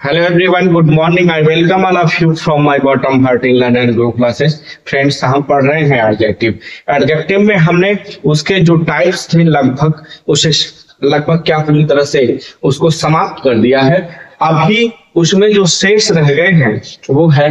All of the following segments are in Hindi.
Hello everyone, good morning. I welcome all of you from my bottom heart in Learn and Grow classes. Friends, हम पढ़ रहे हैं एडजेक्टिव। एडजेक्टिव में हमने उसके जो टाइप्स थे लगभग क्या पूरी तरह से उसको समाप्त कर दिया है। अभी उसमें जो शेष रह गए हैं वो है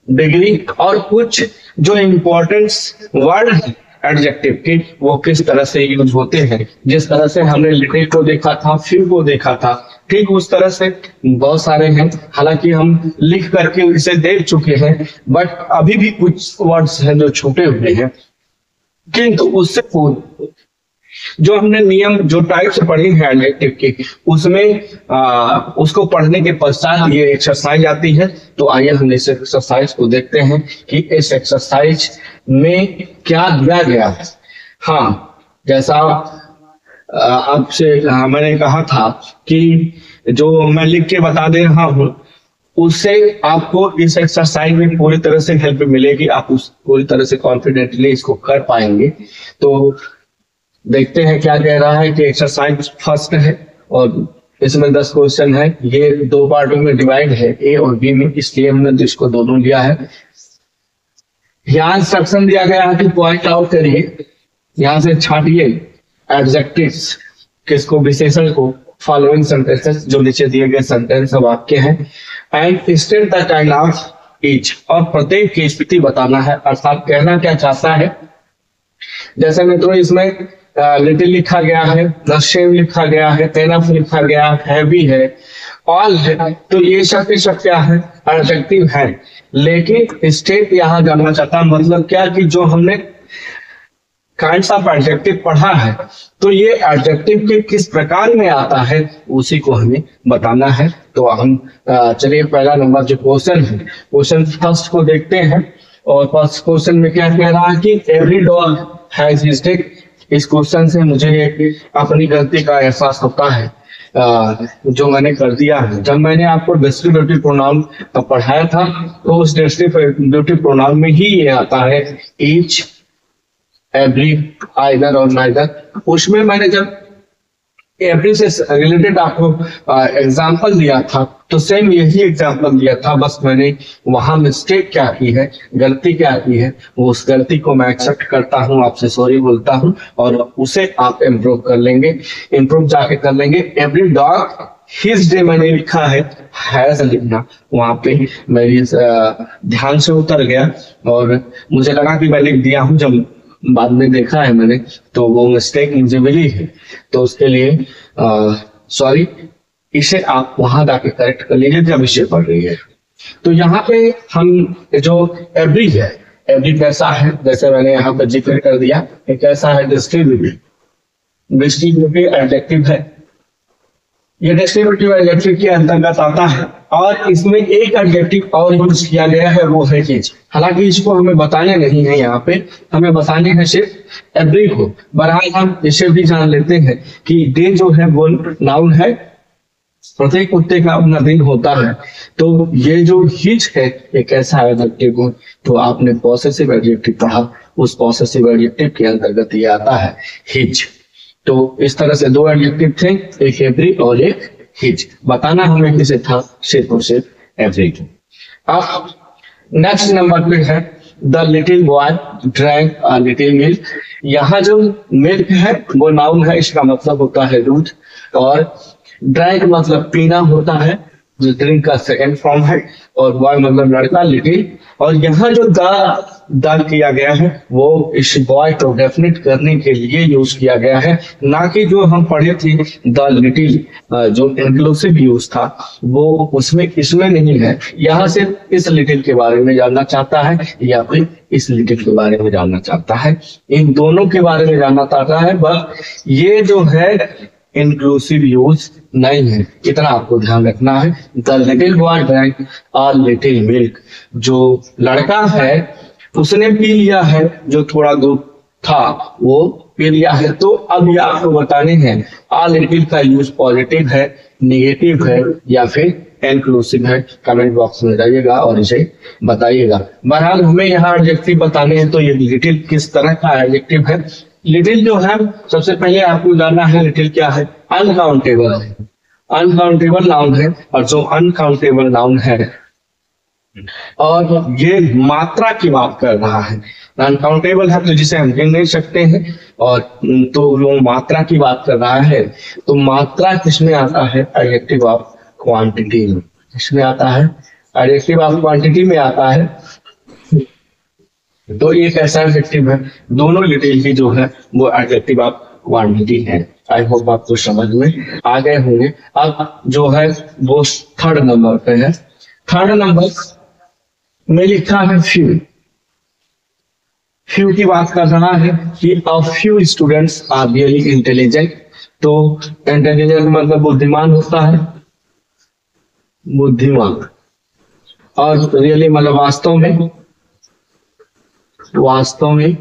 डिग्री और कुछ जो इम्पोर्टेंट वर्ड है एडजेक्टिव के वो किस तरह से यूज होते हैं। जिस तरह से हमने लिटिल को देखा था, फ्यू को देखा था, ठीक उस तरह से बहुत सारे हैं। हालांकि हम लिख करके इसे देख चुके हैं, बट अभी भी कुछ वर्ड्स हैं जो छूटे हुए हैं। किंतु उससे जो हमने नियम जो टाइप्स पढ़ी है एडजेक्टिव की, उसमें उसको पढ़ने के पश्चात ये एक्सरसाइज आती है। तो आइए हम इस एक्सरसाइज को देखते हैं कि इस एक्सरसाइज में क्या दिया गया है। हाँ, जैसा आपसे मैंने कहा था कि जो मैं लिख के बता दे रहा हूं उससे आपको इस एक्सरसाइज में पूरी तरह से हेल्प मिलेगी। आप उस पूरी तरह से कॉन्फिडेंटली इसको कर पाएंगे। तो देखते हैं क्या कह रहा है कि एक्सरसाइज फर्स्ट है और इसमें 10 क्वेश्चन है। ये 2 पार्टों में डिवाइड है, ए और बी में, इसलिए हमने इसको दोनों लिया है। यहाँ इंस्ट्रक्शन दिया गया है कि पॉइंट आउट करिए, यहाँ से छाटिए एडजेक्टिव्स किसको, विशेषण को, फॉलोइंग सेंटेंसेस जो नीचे दिए गए सेंटेंस वाक्य हैं, and state the kind of each, और प्रत्येक की स्थिति बताना है। अर्थात कहना क्या चाहता है। जैसे मित्रों इसमें लिटिल लिखा गया है, नशेम लिखा गया है, एनफ लिखा गया है, भी है, ऑल है, तो ये सब क्या है, एडजेक्टिव है। लेकिन स्टेट यहाँ जानना चाहता है, मतलब क्या कि जो हमने काइंड्स ऑफ एडजेक्टिव पढ़ा है तो ये एडजेक्टिव के किस प्रकार में आता है उसी को हमें बताना है। तो हम चलिए पहला नंबर जो क्वेश्चन है, क्वेश्चन फर्स्ट को देखते हैं। और फर्स्ट क्वेश्चन में क्या कह रहा है कि every dog has his day. इस क्वेश्चन से मुझे अपनी गलती का एहसास होता है जो मैंने कर दिया है। जब मैंने आपको डिस्ट्रीब्यूटिव प्रोनाउन पढ़ाया था तो उस डिस्ट्रीब्यूटिव प्रोनाउन में ही ये आता है ईच, एवरी, आइदर और नाइदर। उसमें मैंने जब एवरी से रिलेटेड आपको एग्जाम्पल दिया था तो सेम यही एग्जाम्पल दिया था, बस मैंने वहां मिस्टेक क्या की है, गलती क्या की है, वो उस गलती को मैं एक्सेप्ट करता हूं, आपसे सॉरी बोलता हूं और उसे आप इम्प्रूव कर लेंगे, इम्प्रूव जाके कर लेंगे। एवरी डॉग हिज डे मैंने लिखा है लिखना, वहां पे मेरी ध्यान से उतर गया और मुझे लगा कि मैं लिख दिया हूं। जब बाद में देखा है मैंने तो वो मिस्टेक मुझे मिली है, तो उसके लिए सॉरी। इसे आप वहां जाके करेक्ट कर लीजिए जब इसे पढ़ रही है। तो यहाँ पे हम जो एवरी है, एवरी कैसा है, जैसे मैंने यहाँ पे जिक्र कर दिया, कैसा है, डिस्ट्रीब्यूटिव एडजेक्टिव है। ये डिस्ट्रीब्यूटिव एडजेक्टिव के अंतर्गत आता है और इसमें एक एडजेक्टिव और यूज किया गया है, वो है ईच। हालांकि इसको हमें बताने नहीं है, यहाँ पे हमें बताने है सिर्फ एवरी को। बहरहाल हम इसे भी जान लेते हैं कि डे जो है वो नाउन है, प्रत्येक कुत्ते का अपना दिन होता है। तो ये जो हिज है ये कैसा एडजेक्टिव हो, तो आपने पॉसेसिव एडजेक्टिव पढ़ा, उस पॉसेसिव एडजेक्टिव के अंतर्गत ये आता है हिज। तो इस तरह से 2 एडजेक्टिव थे, एक एवरी और एक हिज। बताना हमें किसे था, सिर्फ और सिर्फ एवरी को। अब नेक्स्ट नंबर पे है the little boy drank a little milk. यहाँ जो मिल्क है वो नाउन है, इसका मतलब होता है दूध, और ड्रैंक मतलब पीना होता है, जो ड्रिंक का सेकंड फॉर्म है, और बॉय मतलब लड़का, लिटिल। और यहाँ जो द किया गया है वो इस बॉय को डेफिनेट करने के लिए यूज किया गया है, ना कि जो हम पढ़े थे द लिटिल जो इंक्लूसिव यूज था वो उसमें इसमें नहीं है। यहाँ से इस लिटिल के बारे में जानना चाहता है या फिर इस लिटिल के बारे में जानना चाहता है, इन दोनों के बारे में जानना चाहता है। बस ये जो है इंक्लूसिव यूज नहीं है, इतना आपको ध्यान रखना है। The little boy drank a little milk, जो लड़का है उसने पी लिया है, जो थोड़ा दूध था वो पी लिया है। तो अब ये आपको बताने हैं अ लिटिल का यूज पॉजिटिव है, निगेटिव है या फिर इंक्लूसिव है। कमेंट बॉक्स में जाइएगा और इसे बताइएगा। बहरहाल हमें यहाँ एडजेक्टिव बताने हैं, तो ये लिटिल किस तरह का एडजेक्टिव है। लिटिल जो है सबसे पहले आपको जानना है लिटिल क्या है, अनकाउंटेबल है। अनकाउंटेबल नाउन है, और जो अनकाउंटेबल नाउन है और ये मात्रा की बात कर रहा है। अनकाउंटेबल है तो जिसे हम गिन नहीं सकते हैं, और तो वो मात्रा की बात कर रहा है, तो मात्रा किसमें आता है? एडजेक्टिव ऑफ क्वांटिटी में। किसमें आता है? एडजेक्टिव ऑफ क्वांटिटी में आता है। तो ये कैसा एडजेक्टिव है? दोनों डिटेल की जो है वो एडजेक्टिव ऑफ क्वांटिटी है। आई होप आपको समझ में आ गए होंगे। अब जो है वो थर्ड नंबर पे है। थर्ड नंबर में लिखा है फ्यू। फ्यू की बात कर रहा है कि a few students are really intelligent. तो इंटेलिजेंट मतलब बुद्धिमान होता है, बुद्धिमान, और रियली मतलब वास्तव में, वास्तव में,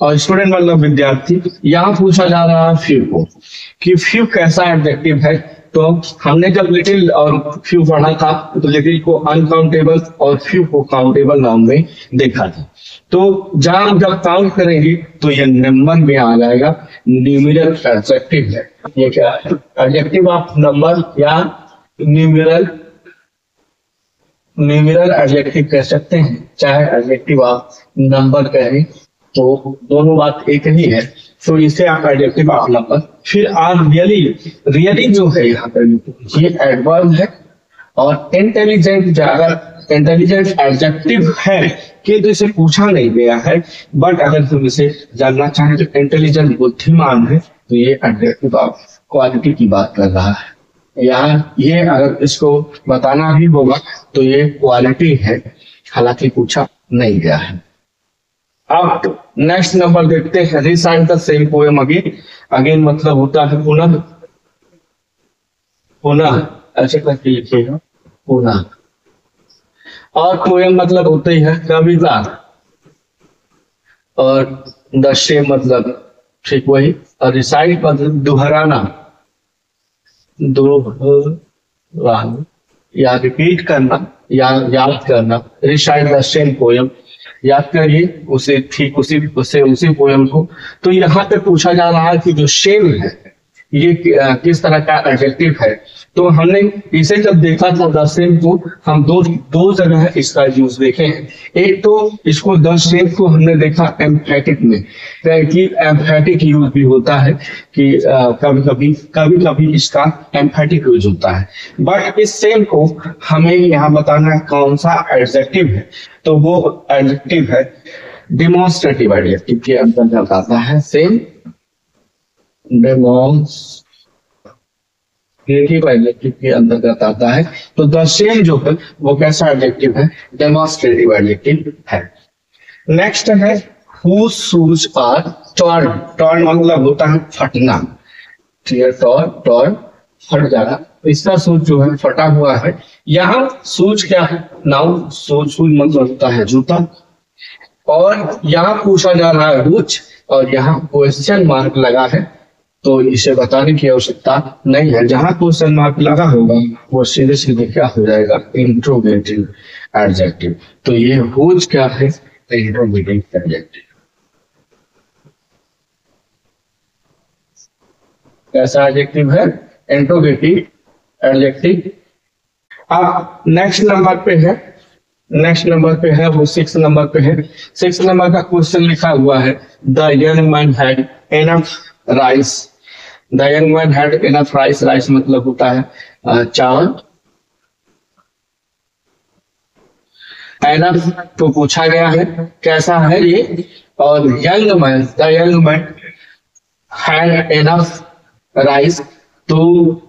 और स्टूडेंट मतलब विद्यार्थी। यहाँ पूछा जा रहा है फ्यू को कि फ्यू कैसा एडजेक्टिव है। तो हमने जब लिटिल और फ्यू पढ़ा था तो लिटिल को अनकाउंटेबल और फ्यू को काउंटेबल नाउन में देखा था। तो जहां जब काउंट करेंगे तो ये नंबर में आ जाएगा, न्यूमेरल एडजेक्टिव है। ये क्या है? एडजेक्टिव ऑफ नंबर या न्यूमेरल, न्यूमेरल एडजेक्टिव कह सकते हैं, चाहे एडजेक्टिव ऑफ नंबर कहें, तो दोनों बात एक ही है। तो इसे आप एडजेक्टिव ऑफ नंबर। फिर आर रियली, रियली जो है यहाँ पर ये एडवर्ब है, और इंटेलिजेंट ज्यादा, इंटेलिजेंट एडजेक्टिव है कि तो इसे पूछा नहीं गया है, बट अगर तुम इसे जानना चाहें तो इंटेलिजेंट बुद्धिमान है, तो ये एडजेक्टिव ऑफ क्वालिटी की बात कर रहा है। यहाँ ये अगर इसको बताना भी होगा तो ये क्वालिटी है, हालांकि पूछा नहीं गया है। अब नेक्स्ट नंबर देखते हैं। Recite the same poem again. Again मतलब होता है पुनः, पुनः ऐसे करके लिखिएगा, पुनः। और पोएम मतलब होते ही है कविता, और द सेम मतलब ठीक वही, और रिसाइट मतलब दोहराना, दोहराना या रिपीट करना या याद करना। रिसाइट द सेम पोएम, याद करिए उसे, ठीक उसी पोएम को। तो यहाँ पे पूछा जा रहा है कि जो सेम है ये किस तरह का एडजेक्टिव है। तो हमने इसे जब देखा था द सेम को, हम दो जगह इसका यूज देखे हैं। एक तो इसको द सेम को हमने देखा एम्फेटिक में, कि एम्फेटिक यूज भी होता है कि कभी कभी इसका एम्फेटिक यूज होता है। बट इस सेम को हमें यहाँ बताना है कौन सा एडजेक्टिव है। तो वो एडजेक्टिव है डेमोन्स्ट्रेटिव एडजेक्टिव के अंतर्गत आता है। सेम डेमोन्स्ट्रेटिव एडजेक्टिव के अंतर्गत आता है। तो द सेम जो है वो कैसा एडजेक्टिव है? डेमोन्स्ट्रेटिव एडजेक्टिव है। नेक्स्ट है whose shoes are torn। torn मतलब होता है फटना, ठीक है, torn फट जाना। तो इसका शूज जो है फटा हुआ है। यहाँ शूज क्या है? नाउन। शूज मतलब होता है जूता, और यहाँ पूछा जा रहा है व्हिच, और यहाँ क्वेश्चन मार्क लगा है, तो इसे बताने की आवश्यकता नहीं है। जहां क्वेश्चन मार्क लगा होगा वो सीधे सीधे क्या हो जाएगा? Interrogative adjective. तो ये व्हिच क्या है? Interrogative adjective. कैसा एडजेक्टिव है? Interrogative adjective. अब नेक्स्ट नंबर पे है, नेक्स्ट नंबर पे है वो 6 नंबर पे है। 6 नंबर का क्वेश्चन लिखा हुआ है the young man had enough rice. The young man had enough rice. Rice मतलब होता है चावल। एनफ तो पूछा गया है कैसा है ये, और young man, the young man had enough rice. तो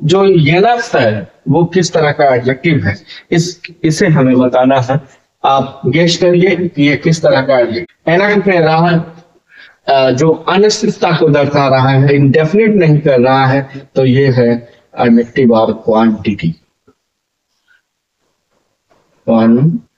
जो एनफ है वो किस तरह का एडजेक्टिव है, इसे हमें बताना है। आप गेस करिए कि ये किस तरह का एडजेक्टिव। एनफ कह रहा है जो अनिश्चितता को दर्शा रहा है, इंडेफिनिट नहीं कर रहा है, तो ये है एडजेक्टिव ऑफ क्वांटिटी। क्वांटिटी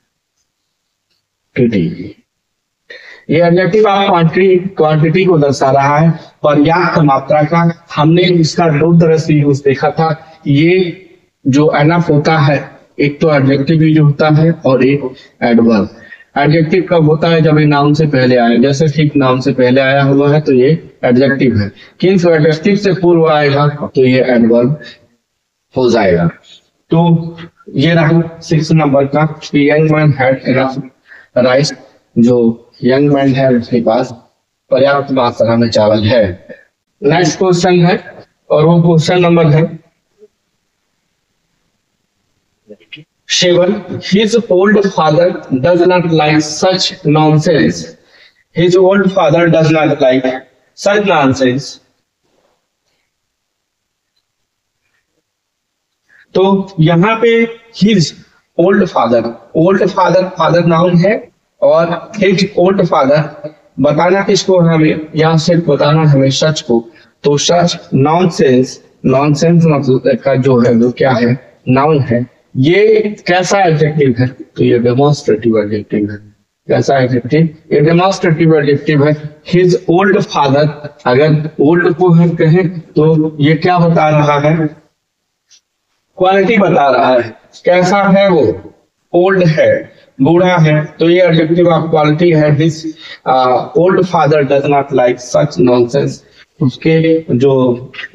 ये एडजेक्टिव ऑफ क्वांटिटी को दर्शा रहा है। पर्याप्त मात्रा का हमने इसका दो तरह से यूज देखा था। ये जो एनफ होता है, एक तो एडजेक्टिव यूज होता है और एक एडवर्ब। एडजेक्टिव कब होता है? जब ये नाउन से पहले आए, जैसे ठीक नाउन से पहले आया हुआ है तो ये एडजेक्टिव है, किंतु एडजेक्टिव से पूर्व आएगा तो ये एडवर्ब हो जाएगा। तो ये रहा 6 नंबर का, young man had enough rice, जो यंग मैन है उसके पास पर्याप्त मात्रा में चावल है। नेक्स्ट क्वेश्चन है, और वो क्वेश्चन नंबर है 7, his old father does not like such nonsense. His old father does not like such nonsense. तो यहाँ पे his old father father noun है, और his old father बताना किसको है हमें, यहाँ से बताना हमें सच को। तो सच नॉनसेंस मतलब का जो है वो क्या है, नाउन है। ये कैसा एडजेक्टिव है, तो ये डेमोन्स्ट्रेटिव एडजेक्टिव है। कैसा एडजेक्टिव, ये डेमोन्स्ट्रेटिव एडजेक्टिव है। हिज ओल्ड फादर, अगर ओल्ड को हम कहें तो ये क्या बता रहा है, क्वालिटी बता रहा है। कैसा है वो, ओल्ड है, बूढ़ा है, तो ये एडजेक्टिव ऑफ क्वालिटी है। His old father does not like such nonsense, उसके जो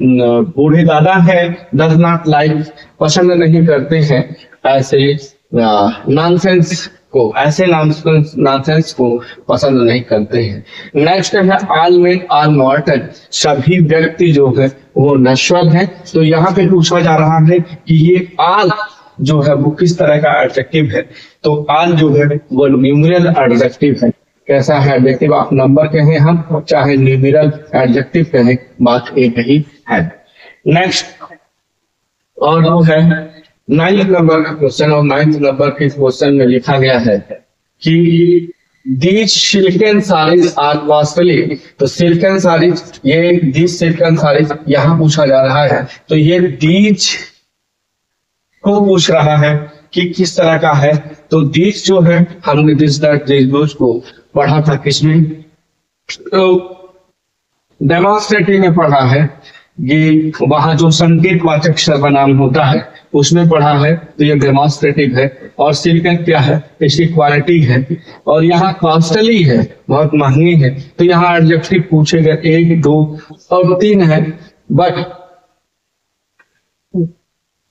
बूढ़े दादा है डज नॉट लाइक पसंद नहीं करते हैं ऐसे नॉनसेंस को, ऐसे नॉनसेंस को पसंद नहीं करते हैं। नेक्स्ट है ऑल मेन आर मॉर्टल, सभी व्यक्ति जो है वो नश्वर है। तो यहाँ पे पूछा जा रहा है कि ये ऑल जो है वो किस तरह का एडजेक्टिव है, तो ऑल जो है वो न्यूमेरल एडजेक्टिव है। कैसा है एडजेक्टिव, आप नंबर कहें हम चाहे न्यूमेरल एडजेक्टिव कहें, बात एक ही है। नेक्स्ट और वो है 9 नंबर का क्वेश्चन, और 9 नंबर के क्वेश्चन में लिखा गया है कि these silken saris are costly. तो सिल्कन साड़ीज, ये दीज सिल्कन साड़ीज यहाँ पूछा जा रहा है। तो ये दीज को पूछ रहा है कि किस तरह का है। तो दीज जो है हमने दिस दैट दिस को पढ़ा था किसमें, तो डेमोन्स्ट्रेटिव में पढ़ा है। ये वहां जो संकेत वाचक सर्वनाम होता है उसमें पढ़ा है, तो ये डेमोन्स्ट्रेटिव है। और सिल्कन क्या है, इसकी क्वालिटी है। और यहाँ कॉस्टली है, बहुत महंगी है। तो यहाँ एडजेक्टिव पूछेगा 1, 2 और 3 है, बट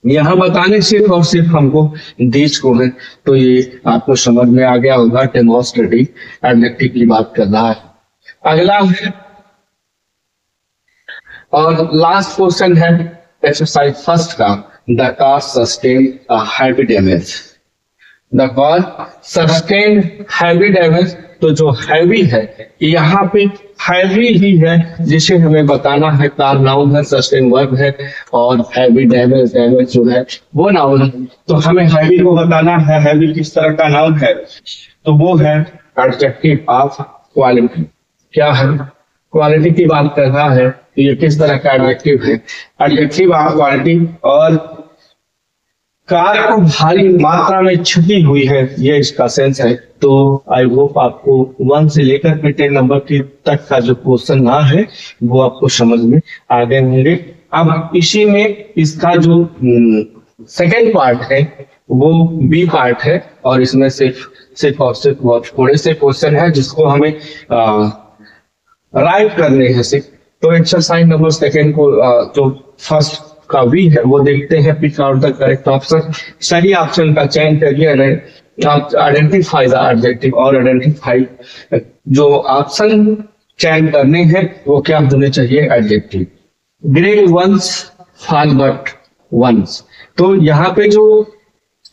यहाँ बताने सिर्फ और सिर्फ हमको दीज को है। तो ये आपको समझ में आ गया होगा, डेमोन्स्ट्रेटिव एडजेक्टिव की बात कर रहा है। अगला है और लास्ट क्वेश्चन है एक्सरसाइज फर्स्ट का, the car sustain heavy damage. The car sustain heavy damage, तो जो हैवी है यहाँ पे हैवी ही है जिसे हमें बताना है। कार नाउन है, सस्टेन वर्ब है, और हैवी डैमेज जो है वो नाउन है। तो हमें हैवी को बताना है, हैवी किस तरह का नाउन है, तो वो है एडजेक्टिव ऑफ क्वालिटी। क्या है, क्वालिटी की बात कर रहा है, तो ये किस तरह का एडजेक्टिव है, एडजेक्टिव ऑफ क्वालिटी। और कार को भारी मात्रा में क्षति हुई है, ये इसका सेंस है। तो आई होप आपको 1 से लेकर 10 नंबर की तक का जो क्वेश्चन ना है वो आपको समझ में आ गए होंगे। अब इसी में इसका जो सेकेंड पार्ट है वो बी पार्ट है, और इसमें सिर्फ और सिर्फ बहुत थोड़े से क्वेश्चन है जिसको हमें राइट करने हैं सिर्फ। तो एक्सरसाइज नंबर सेकेंड को जो फर्स्ट का वी है वो देखते हैं। Pick out the correct option, सही ऑप्शन का चयन करिए। आइडेंटिफाई द एडजेक्टिव, और आइडेंटिफाई जो ऑप्शन चयन करने हैं वो क्या होने चाहिए, adjective. Great once fall but once, तो यहाँ पे जो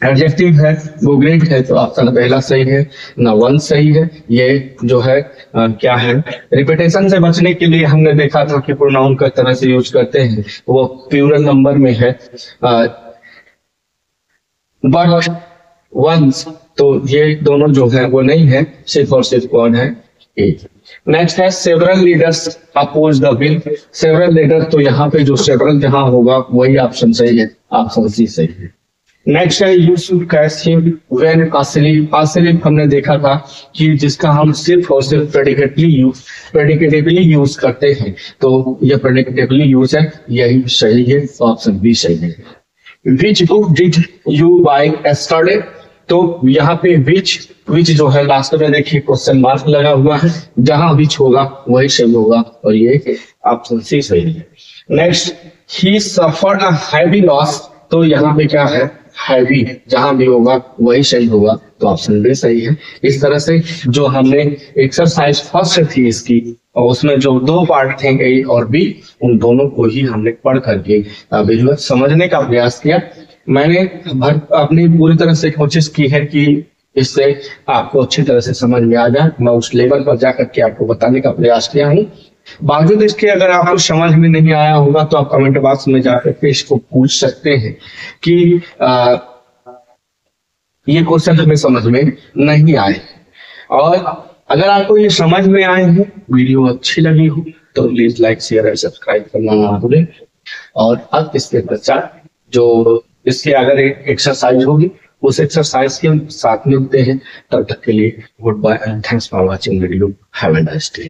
एडजेक्टिव है वो ग्रेट है, तो ऑप्शन पहला सही है, ना वन सही है। ये जो है क्या है, रिपीटेशन से बचने के लिए हमने देखा था कि प्रोनाउन का तरह से यूज करते हैं, वो प्लूरल नंबर में है। बट वंस, तो ये दोनों जो है वो नहीं है, सिर्फ और सिर्फ कौन है, एक। नेक्स्ट है several leaders oppose the bill. Several leader, तो यहाँ पे जो सेवरल जहां होगा वही ऑप्शन सही है, ऑप्शन सी सही है। नेक्स्ट है you should catch him when asleep। asleep हमने देखा था कि जिसका हम सिर्फ और सिर्फ प्रेडिकेटिवली यूज करते हैं, तो ये प्रेडिकेटिवली यूज है, यही सही है, ऑप्शन बी सही है। Which book did you buy yesterday, तो यहाँ पे विच जो है लास्ट में देखिए क्वेश्चन मार्क लगा हुआ है, जहां विच होगा वही सही होगा, और ये ऑप्शन सी सही है। Next, he suffered a heavy loss तो यहाँ पे क्या है, हैवी, जहां भी होगा वही सही होगा, तो ऑप्शन बी सही है। इस तरह से जो हमने एक्सरसाइज फर्स्ट थी इसकी, और उसमें जो दो पार्ट थे ए और बी, उन दोनों को ही हमने पढ़ करके विजुअल समझने का प्रयास किया। मैंने अपनी पूरी तरह से कोशिश की है कि इससे आपको अच्छी तरह से समझ में आ जाए। मैं उस लेवल पर जाकर के आपको बताने का प्रयास किया हूँ। बावजूद इसके अगर आपको समझ में नहीं आया होगा तो आप कमेंट बॉक्स में जाकर के इसको पूछ सकते हैं कि ये क्वेश्चन हमें समझ में नहीं आए। और अगर आपको ये समझ में आए हैं, वीडियो अच्छी लगी हो, तो प्लीज लाइक शेयर और सब्सक्राइब करना ना भूलें। और अब इसके पश्चात जो इसके अगर एक्सरसाइज होगी, उस एक्सरसाइज के साथ मिलते हैं। तब तक के लिए good bye and thanks for watching video. Have a nice day.